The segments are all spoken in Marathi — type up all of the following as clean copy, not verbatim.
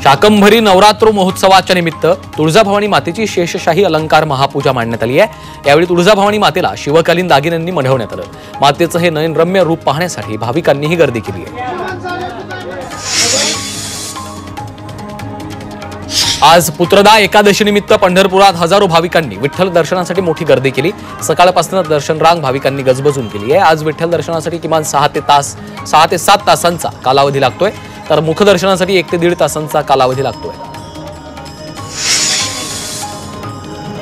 शाकंभरी नवरात्र महोत्सवाच्या निमित्त तुळजाभवानी मातेची शेषशाही अलंकार महापूजा मांडण्यात आली आहे। यावेळी तुळजाभवानी मातेला शिवकालीन दागिन्यांनी मढवण्यात आलं। मातेचं हे नयनरम्य रूप पाहण्यासाठी भाविकांनीही गर्दी केली आहे। आज पुत्रदा एकादशी निमित्त पंढरपुरात हजारो भाविकांनी विठ्ठल दर्शनासाठी मोठी गर्दी केली। सकाळपासून दर्शन रांग भाविकांनी गजबजून केली आहे। आज विठ्ठल दर्शनासाठी किमान 6 ते 7 तासांचा कालावधी लागतोय, तर मुखदर्शनासाठी 1 ते 1.5 तासांचा कालावधी लागतोय।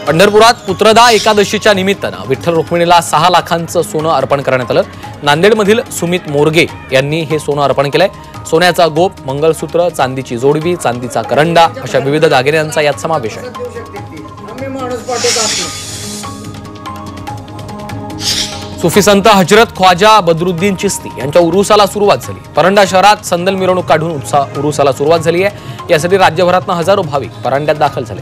पंढरपुरात पुत्रदा एकादशीच्या निमित्तानं विठ्ठल रुक्मिणीला 6 लाखांचं सोनं अर्पण करण्यात आलं। नांदेडमधील सुमित मोरगे यांनी हे सोनं अर्पण केलंय। सोन्याचा गोप, मंगळसूत्र, चांदीची जोडवी, चांदीचा करंडा अशा विविध दागिन्यांचा यात समावेश आहे। सुफी संत हजरत ख्वाजा बदरुद्दीन चिस्ती यांच्या उरुसाला सुरुवात झाली। परंडा शहरात संदल मिरवणूक काढून उरुसाला सुरुवात झाली आहे। यासाठी राज्यभरातून हजारो भाविक परंड्यात दाखल झाले।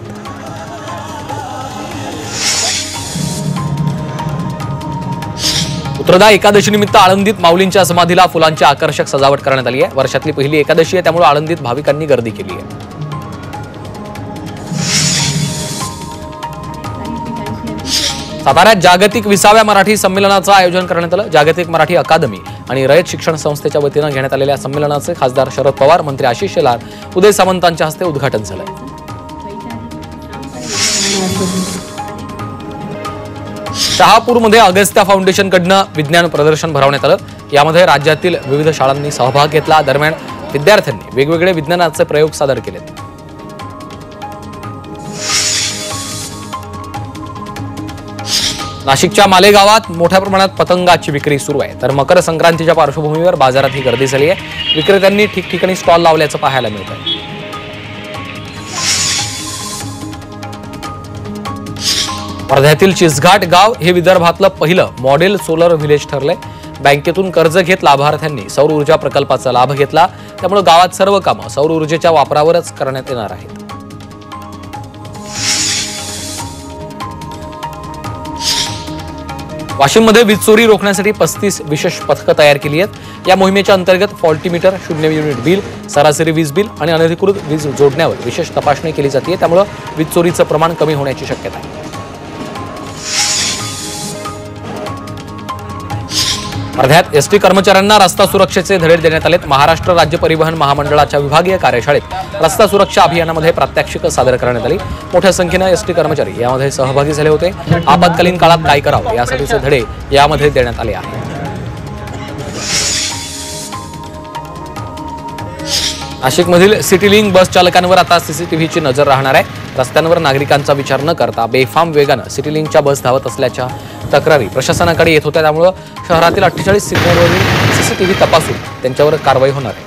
पुत्रदा एकादशी निमित्त आळंदीत माऊलींच्या समाधीला फुलांची आकर्षक सजावट करण्यात आली आहे। वर्षातली पहिली एकादशी आहे, त्यामुळे आळंदीत भाविकांनी गर्दी केली आहे। साताऱ्यात जागतिक 20व्या मराठी संमेलनाचं आयोजन करण्यात आलं। जागतिक मराठी अकादमी आणि रयत शिक्षण संस्थेच्या वतीनं घेण्यात आलेल्या संमेलनाचे खासदार शरद पवार, मंत्री आशिष शेलार, उदय सामंतांच्या हस्ते उद्घाटन झालं। शहापूरमध्ये अगस्त्या फाउंडेशनकडनं विज्ञान प्रदर्शन भरवण्यात आलं। यामध्ये राज्यातील विविध शाळांनी सहभाग घेतला। दरम्यान विद्यार्थ्यांनी वेगवेगळे विज्ञानाचे प्रयोग सादर केलेत। नाशिकच्या मालेगावात मोठ्या प्रमाणात पतंगाची विक्री सुरू आहे, तर मकर संक्रांतीच्या पार्श्वभूमीवर बाजारात ही गर्दी झाली आहे। विक्रेत्यांनी ठिकठिकाणी स्टॉल लावल्याचं पाहायला मिळत आहे। वर्ध्यातील चिसघाट गाव हे विदर्भातलं पहिलं मॉडेल सोलर व्हिलेज ठरलंय। बँकेतून कर्ज घेत लाभार्थ्यांनी सौर ऊर्जा प्रकल्पाचा लाभ घेतला, त्यामुळे गावात सर्व कामं सौर ऊर्जेच्या वापरावरच करण्यात येणार आहेत। वाशिममध्ये वीज चोरी रोखण्यासाठी 35 विशेष पथकं तयार केली आहेत। या मोहिमेच्या अंतर्गत फॉल्टी मीटर, 0 युनिट बिल, सरासरी वीज बिल आणि अनधिकृत वीज जोडण्यावर विशेष तपासणी केली जाते, त्यामुळे वीज चोरीचं प्रमाण कमी होण्याची शक्यता आहे। वर्ध्यात एसटी कर्मचाऱ्यांना रस्ता सुरक्षेचे धडे देण्यात आलेत। महाराष्ट्र राज्य परिवहन महामंडळाच्या विभागीय कार्यशाळेत रस्ता सुरक्षा अभियानामध्ये प्रात्यक्षिक सादर करण्यात आली। मोठ्या संख्येने एसटी कर्मचारी यामध्ये सहभागी झाले होते। आपत्कालीन काळात काय करावं यासाठीचे धडे यामध्ये देण्यात आले आहेत। नाशिकमधील सिटी लिंक बस चालकांवर आता सीसीटीव्हीची नजर राहणार आहे। रस्त्यांवर नागरिकांचा विचार न करता बेफाम वेगानं सिटी लिंकच्या बस धावत असल्याच्या तक्रारी प्रशासनाकडे येत होत्या, त्यामुळे शहरातील 48 सिग्नलवरील सीसीटीव्ही तपासून त्यांच्यावर कारवाई होणार आहे।